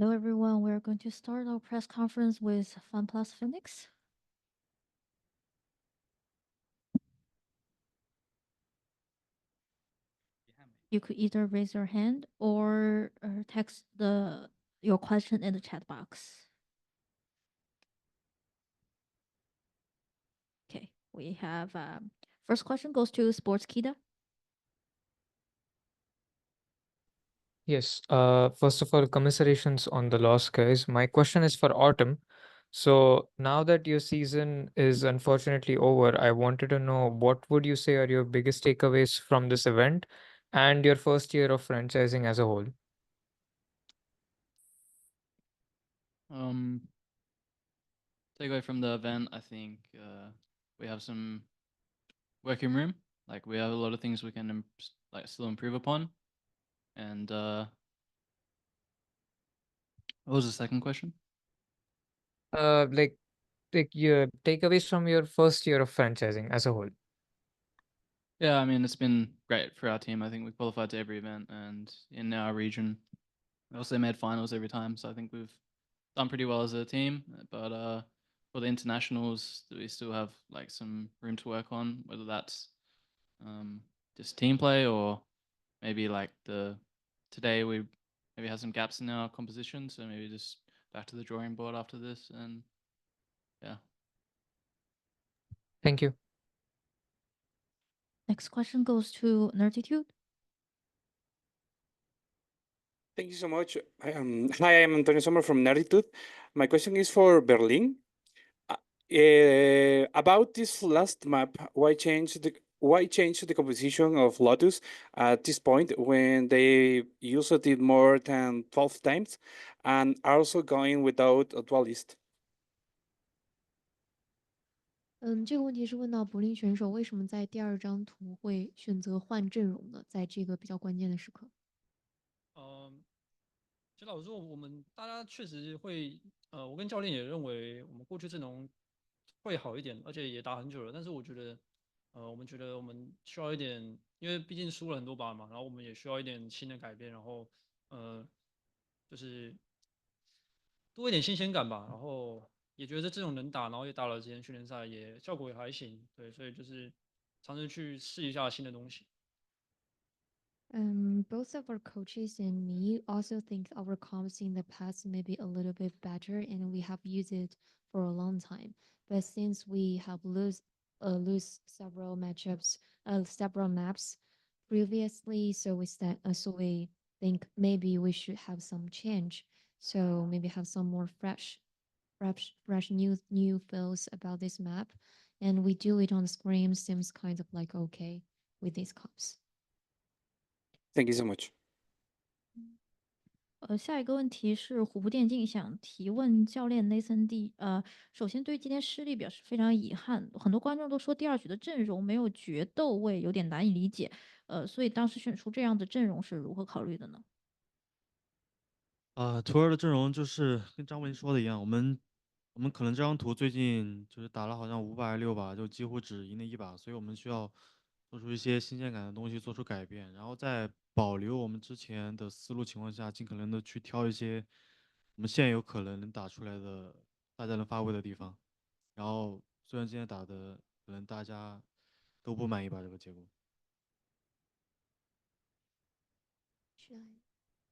Hello, everyone. We're going to start our press conference with FunPlus Phoenix. You could either raise your hand or text your question in the chat box. Okay, we have first question goes to Sports Kita. Yes. First of all, commiserations on the loss, guys. My question is for Autumn. So now that your season is unfortunately over, I wanted to know what would you say are your biggest takeaways from this event and your first year of franchising as a whole? Takeaway from the event, I think we have some working room. Like we have a lot of things we can still improve upon. And what was the second question? Like your takeaways from your first year of franchising as a whole. Yeah, I mean, it's been great for our team. I think we qualified to every event, and in our region, we also made finals every time. So I think we've done pretty well as a team. But for the internationals, we still have like some room to work on, whether that's just team play or maybe like today we maybe have some gaps in our composition. So maybe just back to the drawing board after this, and yeah. Thank you. Next question goes to Nerditude. Thank you so much. Hi, I'm Antonio Sommer from Nerditude. My question is for Berlin. About this last map, why change the composition of Lotus at this point when they used it more than 12 times and also going without a duelist? 这个问题是问到柏林选手为什么在第二张图会选择换阵容呢？在这个比较关键的时刻。其实老实说，我们大家确实会，我跟教练也认为我们过去阵容会好一点，而且也打很久了。但是我觉得，我们觉得我们需要一点，因为毕竟输了很多把嘛，然后我们也需要一点新的改变，然后就是多一点新鲜感吧。然后也觉得这种能打，然后也打了几天训练赛，也效果也还行。对，所以就是尝试去试一下新的东西。Both of our coaches and me also think our comps in the past may be a little bit better, and we have used it for a long time. But since we have lose several matchups, several maps previously, so we think maybe we should have some change. So maybe have some more fresh new feels about this map, and we do it on screen seems kind of like okay with these comps. Thank you so much. 下一个问题是虎扑电竞想提问教练 Nathan D。首先对今天失利表示非常遗憾，很多观众都说第二局的阵容没有决斗位，有点难以理解。所以当时选出这样的阵容是如何考虑的呢？图二的阵容就是跟张文说的一样，我们可能这张图最近就是打了好像5把6把，就几乎只赢了1把，所以我们需要做出一些新鲜感的东西，做出改变，然后在保留我们之前的思路情况下，尽可能的去挑一些我们现有可能能打出来的大家能发挥的地方。然后虽然今天打的可能大家都不满意吧这个结果。Should I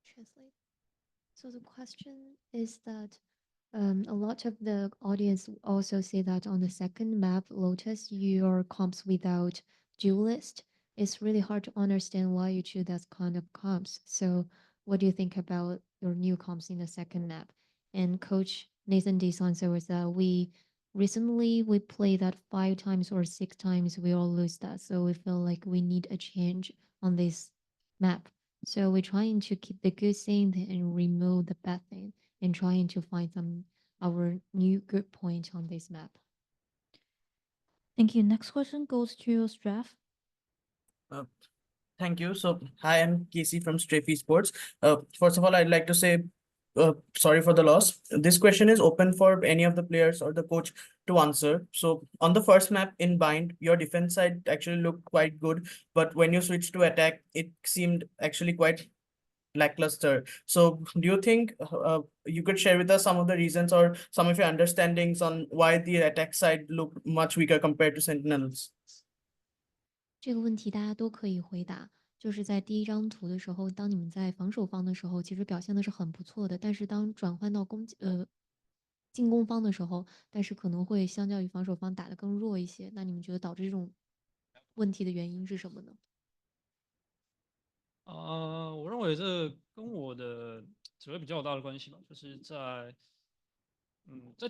translate? So the question is that a lot of the audience also say that on the second map, Lotus, your comps without duelist, it's really hard to understand why you choose that kind of comps. So what do you think about your new comps in the second map? And Coach Nathan D's answer was that we played that 5 times or 6 times, we all lose that. So we feel like we need a change on this map. So we're trying to keep the good thing and remove the bad thing and trying to find our new good point on this map. Thank you. Next question goes to Straff. Thank you. So, hi, I'm Casey from Strafey Sports. First of all, I'd like to say sorry for the loss. This question is open for any of the players or the coach to answer. So, on the first map in Bind, your defense side actually looked quite good, but when you switched to attack, it seemed actually quite lackluster. So do you think you could share with us some of the reasons or some of your understandings on why the attack side looked much weaker compared to Sentinels? 这个问题大家都可以回答。就是在第一张图的时候，当你们在防守方的时候，其实表现的是很不错的，但是当转换到进攻方的时候，但是可能会相较于防守方打得更弱一些。那你们觉得导致这种问题的原因是什么呢？我认为这跟我的指挥比较有大的关系吧，就是在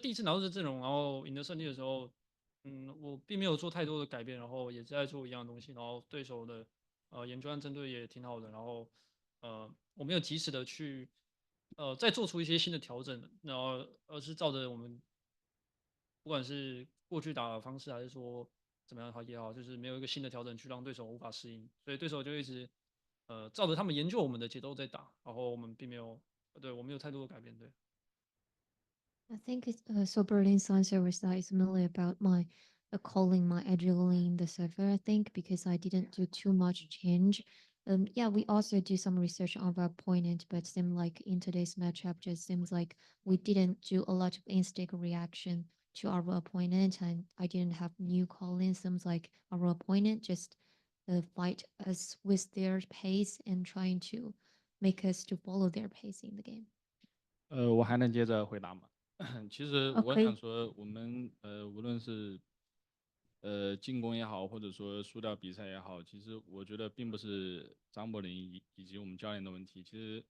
第一次拿到这阵容，然后赢得胜利的时候，我并没有做太多的改变，然后也在做一样的东西，然后对手的研究和针对也挺好的，然后我没有及时的去再做出一些新的调整，然后而是照着我们不管是过去打的方式，还是说怎么样也好，就是没有一个新的调整去让对手无法适应，所以对手就一直照着他们研究我们的节奏在打，然后我们并没有对我没有太多的改变，对。I think so. Berlin's answer was that it's mainly about my calling my agility in the server. I think because I didn't do too much change. Yeah, we also do some research on our opponent, but seems like in today's matchup, just seems like we didn't do a lot of instant reaction to our opponent, and I didn't have new calling. Seems like our opponent just fight us with their pace and trying to make us to follow their pace in the game. 我还能接着回答吗？其实我可以想说，我们无论是进攻也好，或者说输掉比赛也好，其实我觉得并不是张伯伦以及我们教练的问题。其实，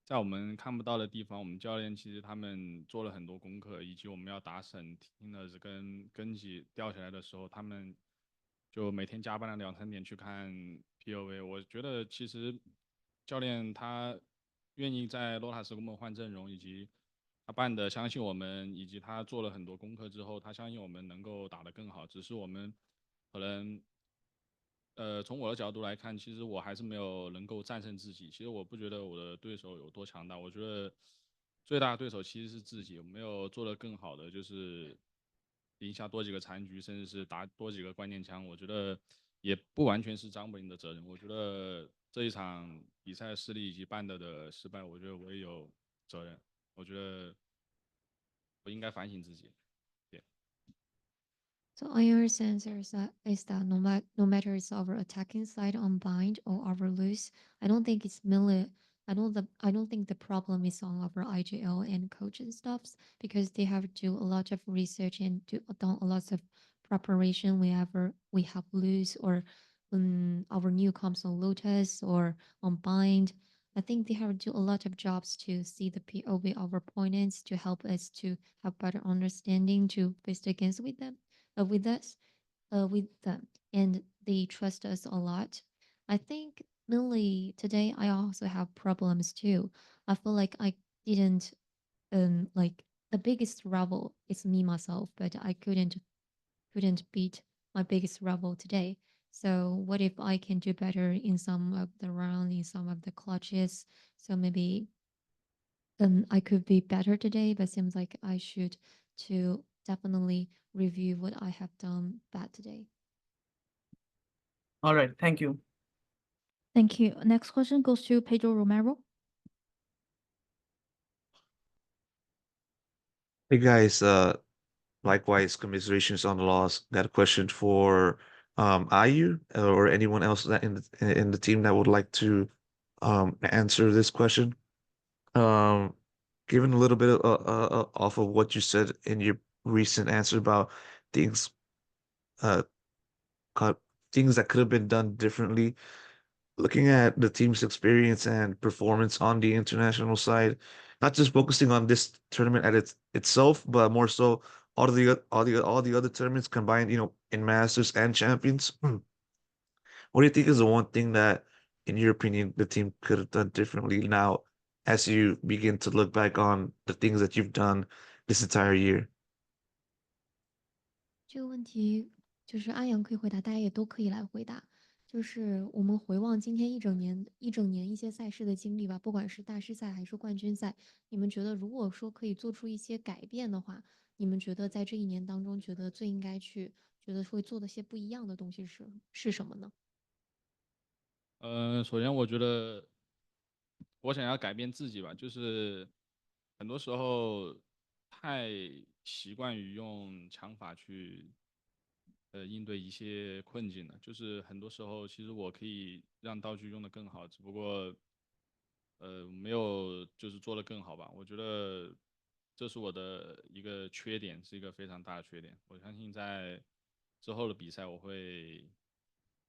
在我们看不到的地方，我们教练其实他们做了很多功课，以及我们要打省 Sentinels 跟根基掉下来的时候，他们就每天加班了2、3点去看 POV。我觉得其实教练他愿意在 Lotus 给我们换阵容，以及他办的相信我们，以及他做了很多功课之后，他相信我们能够打得更好。只是我们可能，从我的角度来看，其实我还是没有能够战胜自己。其实我不觉得我的对手有多强大，我觉得最大的对手其实是自己。我没有做得更好的，就是赢下多几个残局，甚至是打多几个关键枪。我觉得也不完全是张伯伦的责任。我觉得这一场比赛失利以及办的失败，我觉得我也有责任。我觉得我应该反省自己。对。So our sense is that no matter it's our attacking side on bind or our loose, I don't think it's mainly I don't think the problem is on our IGL and coach and stuffs because they have to do a lot of research and done a lot of preparation whenever we have loose or our new comps on Lotus or on bind. I think they have to do a lot of jobs to see the POV of our opponents to help us to have better understanding to face against with them with us, with them, and they trust us a lot. I think mainly today I also have problems too. I feel like I didn't like the biggest rival is me myself, but I couldn't beat my biggest rival today. So what if I can do better in some of the round, in some of the clutches? So maybe I could be better today, but seems like I should to definitely review what I have done bad today. All right, thank you. Thank you. Next question goes to Pedro Romero. Hey guys, likewise, commiserations on the loss. Got a question for IU or anyone else that in the team that would like to answer this question. Given a little bit off of what you said in your recent answer about things uh things that could have been done differently, looking at the team's experience and performance on the international side, not just focusing on this tournament at itself, but more so all the other tournaments combined, in Masters and Champions. What do you think is the one thing that, in your opinion, the team could have done differently now as you begin to look back on the things that you've done this entire year? 这个问题就是安阳可以回答，大家也都可以来回答。就是我们回望今天一整年一些赛事的经历吧，不管是大师赛还是冠军赛，你们觉得如果说可以做出一些改变的话，你们觉得在这一年当中，觉得最应该去觉得会做的些不一样的东西是什么呢？首先我觉得我想要改变自己吧，就是很多时候太习惯于用枪法去应对一些困境了。就是很多时候，其实我可以让道具用的更好，只不过没有就是做的更好吧。我觉得这是我的一个缺点，是一个非常大的缺点。我相信在之后的比赛，我会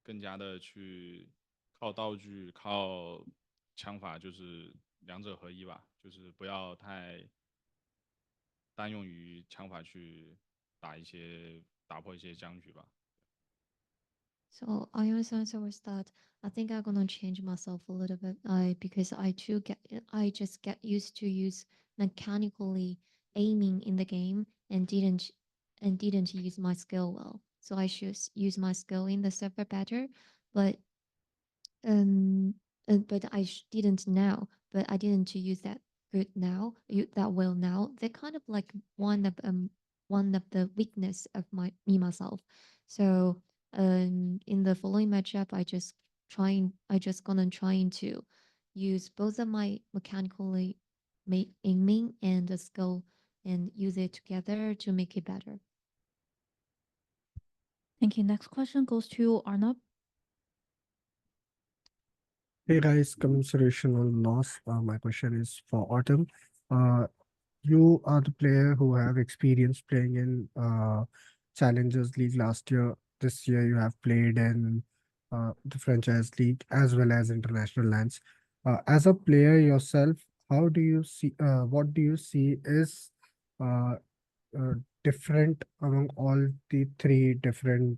更加的去靠道具、靠枪法，就是两者合一吧，就是不要太单用于枪法去打破一些僵局吧。So Ion's answer was that I think I'm gonna change myself a little bit. Because I just get used to use mechanically aiming in the game and didn't use my skill well. So I should use my skill in the server better. But but didn't now. But I didn't use that good now. That well now. They're kind of like one of the weakness of me myself. So in the following matchup, I just gonna trying to use both of my mechanically aiming and the skill and use it together to make it better. Thank you. Next question goes to Arnab. Hey guys, commiseration on loss. My question is for Autumn. You are the player who have experience playing in Challengers League last year. This year you have played in the franchise league as well as international lands. As a player yourself, how do you see? What do you see is uh, different among all the three different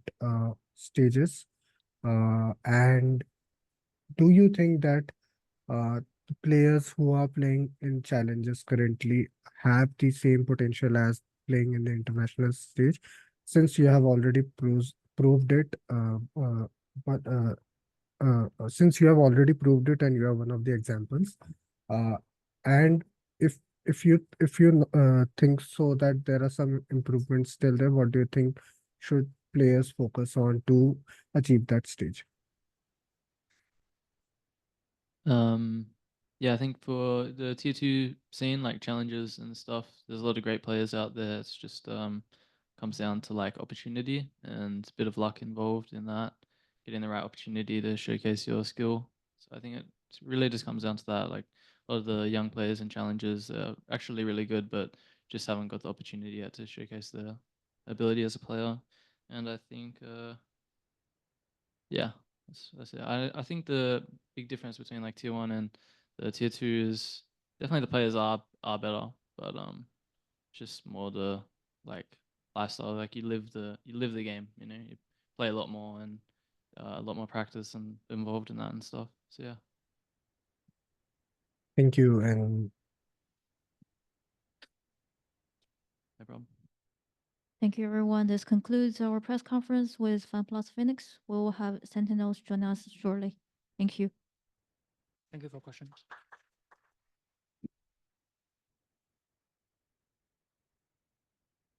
stages? And do you think that the players who are playing in challenges currently have the same potential as playing in the international stage, since you have already proved it? But since you have already proved it and you are one of the examples, uh, and if if you think so that there are some improvements still there, what do you think should players focus on to achieve that stage? Yeah, I think for the tier 2 scene, like challenges and stuff, there's a lot of great players out there. It's just comes down to like opportunity and a bit of luck involved in that, getting the right opportunity to showcase your skill. So I think it really just comes down to that. Like a lot of the young players and challenges are actually really good, but just haven't got the opportunity yet to showcase their ability as a player. And I think yeah, that's it. I think the big difference between like tier 1 and the tier 2 is definitely the players are better, but just more the like lifestyle. Like you live the game, you know, you play a lot more and a lot more practice and involved in that and stuff. So yeah, Thank you, and no problem. Thank you, everyone. This concludes our press conference with FunPlus Phoenix. We will have Sentinels join us shortly. Thank you. Thank you for questions.